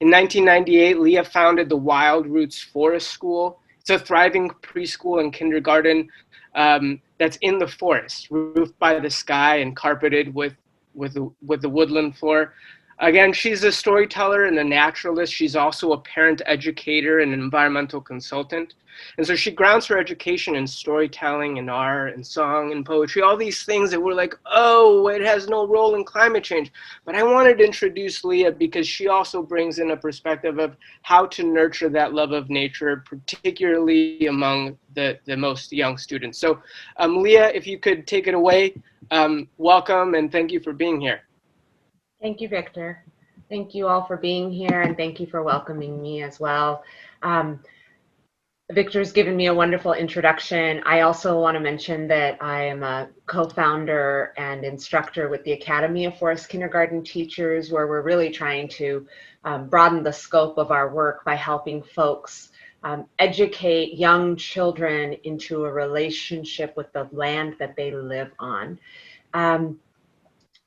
In 1998, Lia founded the Wild Roots Forest School. It's a thriving preschool and kindergarten that's in the forest, roofed by the sky and carpeted with the woodland floor. Again, she's a storyteller and a naturalist. She's also a parent educator and an environmental consultant. And so she grounds her education in storytelling and art and song and poetry, all these things that we're like, oh, it has no role in climate change. But I wanted to introduce Lia because she also brings in a perspective of how to nurture that love of nature, particularly among the most young students. So Lia, if you could take it away, welcome and thank you for being here. Thank you, Victor. Thank you all for being here, and thank you for welcoming me as well. Victor's given me a wonderful introduction. I also want to mention that I am a co-founder and instructor with the Academy of Forest Kindergarten Teachers, where we're really trying to broaden the scope of our work by helping folks educate young children into a relationship with the land that they live on.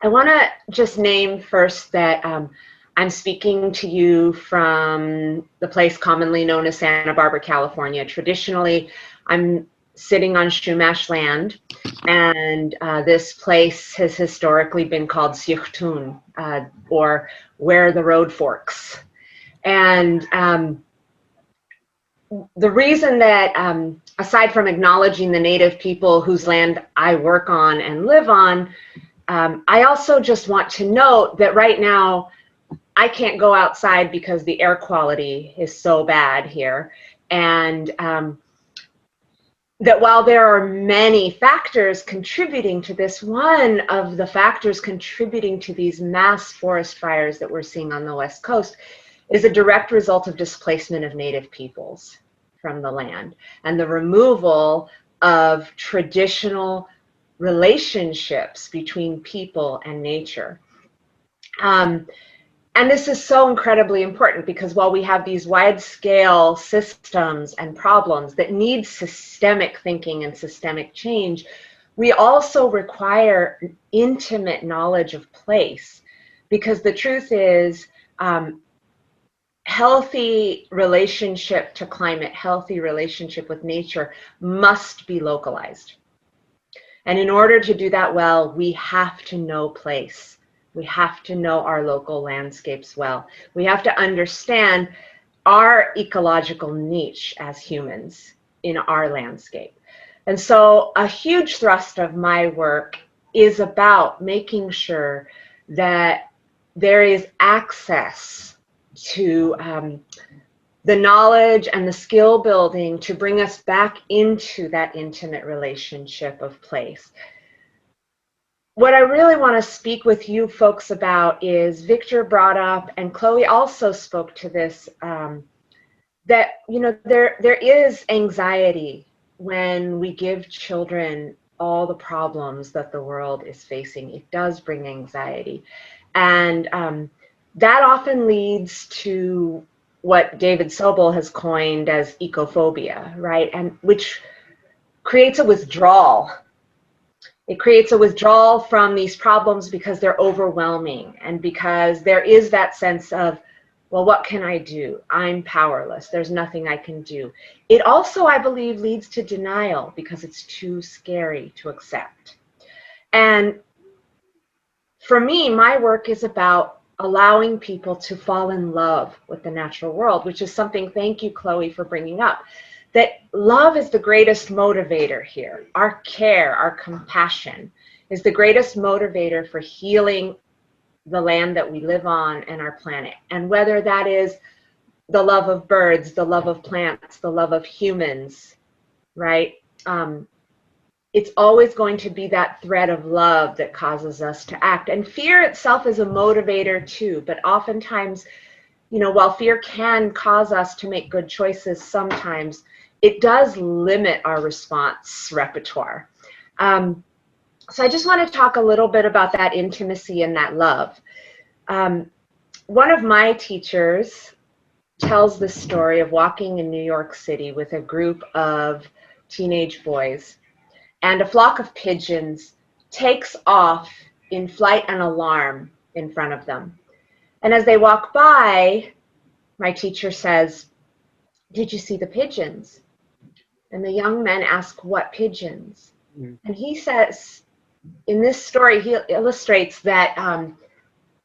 I want to just name first that I'm speaking to you from the place commonly known as Santa Barbara, California. Traditionally, I'm sitting on Chumash land, and this place has historically been called Siuchtun, or where the road forks. And the reason that, aside from acknowledging the native people whose land I work on and live on, I also just want to note that right now I can't go outside because the air quality is so bad here. And that while there are many factors contributing to this, one of the factors contributing to these mass forest fires that we're seeing on the West Coast is a direct result of displacement of native peoples from the land and the removal of traditional relationships between people and nature. And this is so incredibly important because while we have these wide-scale systems and problems that need systemic thinking and systemic change, we also require intimate knowledge of place, because the truth is healthy relationship to climate, healthy relationship with nature must be localized. And in order to do that well, we have to know place. We have to know our local landscapes well. We have to understand our ecological niche as humans in our landscape. And so a huge thrust of my work is about making sure that there is access to the knowledge and the skill building to bring us back into that intimate relationship of place. What I really want to speak with you folks about is, Victor brought up, and Chloe also spoke to this, that there is anxiety when we give children all the problems that the world is facing. It does bring anxiety, and that often leads to what David Sobel has coined as ecophobia, right? And which creates a withdrawal. It creates a withdrawal from these problems because they're overwhelming and because there is that sense of, well, what can I do? I'm powerless. There's nothing I can do. It also, I believe, leads to denial because it's too scary to accept. And for me, my work is about allowing people to fall in love with the natural world, which is something, thank you, Chloe, for bringing up, that love is the greatest motivator here. Our care, our compassion is the greatest motivator for healing the land that we live on and our planet. And whether that is the love of birds, the love of plants, the love of humans, right? It's always going to be that thread of love that causes us to act. And fear itself is a motivator too, but oftentimes, while fear can cause us to make good choices, sometimes it does limit our response repertoire. So I just want to talk a little bit about that intimacy and that love. One of my teachers tells the story of walking in New York City with a group of teenage boys, and a flock of pigeons takes off in flight and alarm in front of them. And as they walk by, my teacher says, "Did you see the pigeons?" And the young men ask, "What pigeons?" And he says, in this story, he illustrates that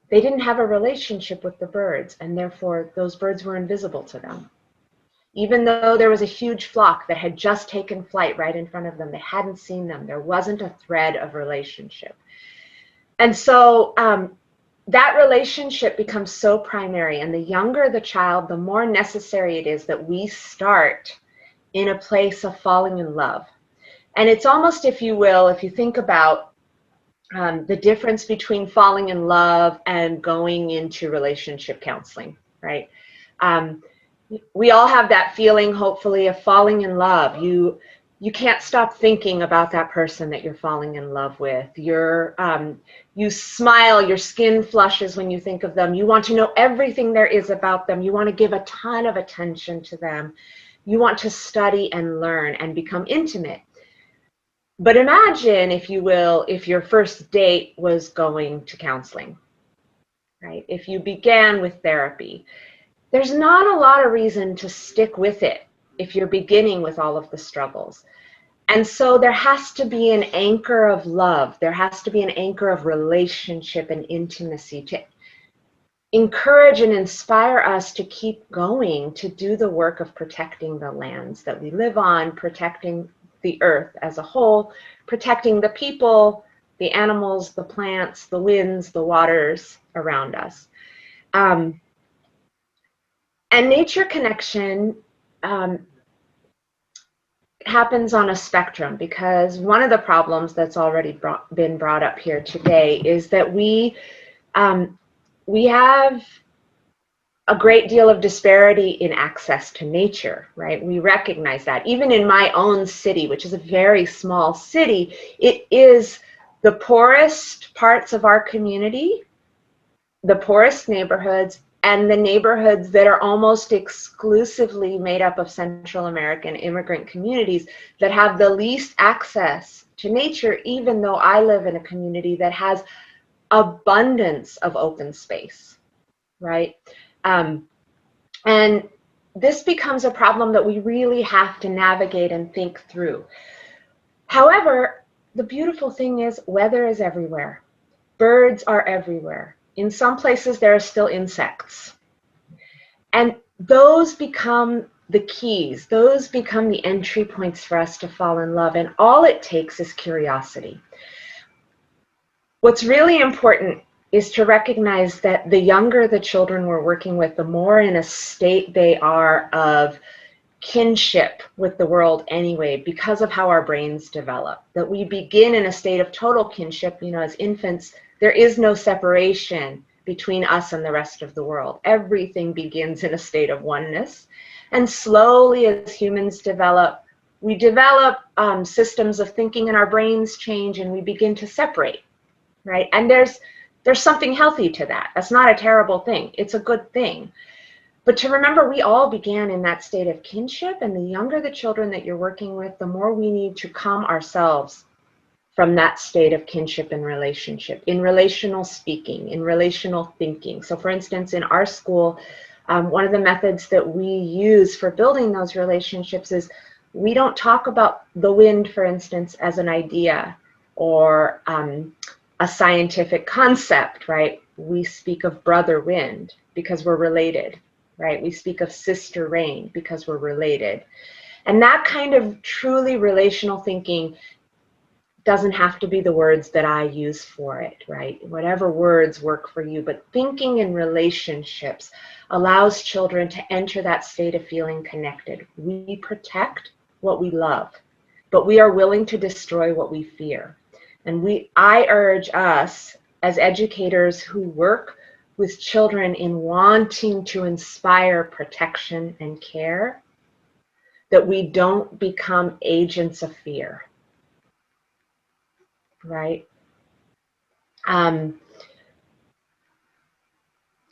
they didn't have a relationship with the birds, and therefore those birds were invisible to them. Even though there was a huge flock that had just taken flight right in front of them, they hadn't seen them. There wasn't a thread of relationship. And so that relationship becomes so primary. And the younger the child, the more necessary it is that we start in a place of falling in love. And it's almost, if you will, if you think about the difference between falling in love and going into relationship counseling, right? We all have that feeling, hopefully, of falling in love. You can't stop thinking about that person that you're falling in love with. You smile, your skin flushes when you think of them. You want to know everything there is about them. You want to give a ton of attention to them. You want to study and learn and become intimate. But imagine, if you will, if your first date was going to counseling, right? If you began with therapy, there's not a lot of reason to stick with it if you're beginning with all of the struggles. And so there has to be an anchor of love. There has to be an anchor of relationship and intimacy to encourage and inspire us to keep going, to do the work of protecting the lands that we live on, protecting the earth as a whole, protecting the people, the animals, the plants, the winds, the waters around us. And nature connection happens on a spectrum, because one of the problems that's already been brought up here today is that we have a great deal of disparity in access to nature, right? We recognize that. Even in my own city, which is a very small city, it is the poorest parts of our community, the poorest neighborhoods, and the neighborhoods that are almost exclusively made up of Central American immigrant communities that have the least access to nature, even though I live in a community that has abundance of open space, right? And this becomes a problem that we really have to navigate and think through. However, the beautiful thing is weather is everywhere. Birds are everywhere. In some places, there are still insects. And those become the keys. Those become the entry points for us to fall in love. And all it takes is curiosity. What's really important is to recognize that the younger the children we're working with, the more in a state they are of kinship with the world anyway, because of how our brains develop. That we begin in a state of total kinship. You know, as infants, there is no separation between us and the rest of the world. Everything begins in a state of oneness. And slowly, as humans develop, we develop systems of thinking, and our brains change, and we begin to separate, right? And there's something healthy to that. That's not a terrible thing. It's a good thing. But to remember, we all began in that state of kinship, and the younger the children that you're working with, the more we need to come ourselves from that state of kinship and relationship, in relational speaking, in relational thinking. So for instance, in our school, one of the methods that we use for building those relationships is we don't talk about the wind, for instance, as an idea or a scientific concept, right? We speak of brother wind because we're related, right? We speak of sister rain because we're related. And that kind of truly relational thinking doesn't have to be the words that I use for it, right? Whatever words work for you, but thinking in relationships allows children to enter that state of feeling connected. We protect what we love, but we are willing to destroy what we fear. And I urge us as educators who work with children in wanting to inspire protection and care, that we don't become agents of fear, right?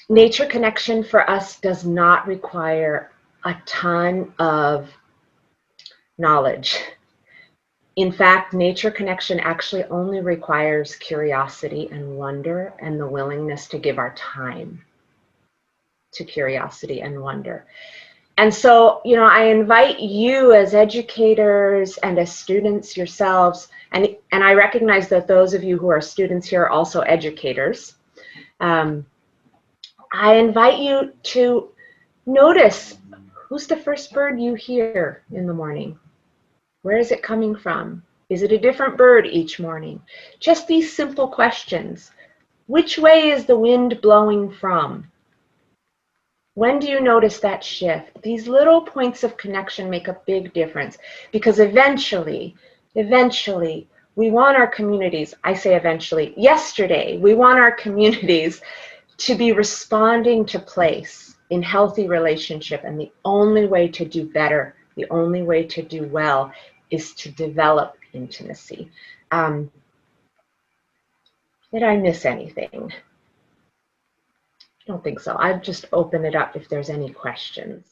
Nature connection for us does not require a ton of knowledge. In fact, nature connection actually only requires curiosity and wonder and the willingness to give our time. to curiosity and wonder. And so, you know, I invite you as educators and as students yourselves, and I recognize that those of you who are students here are also educators. I invite you to notice, who's the first bird you hear in the morning? Where is it coming from? Is it a different bird each morning? Just these simple questions. Which way is the wind blowing from? When do you notice that shift? These little points of connection make a big difference, because eventually, we want our communities, I say eventually, yesterday, we want our communities to be responding to place in healthy relationship. And the only way to do better, the only way to do well, is to develop intimacy. Did I miss anything? I don't think so. I'll just open it up if there's any questions.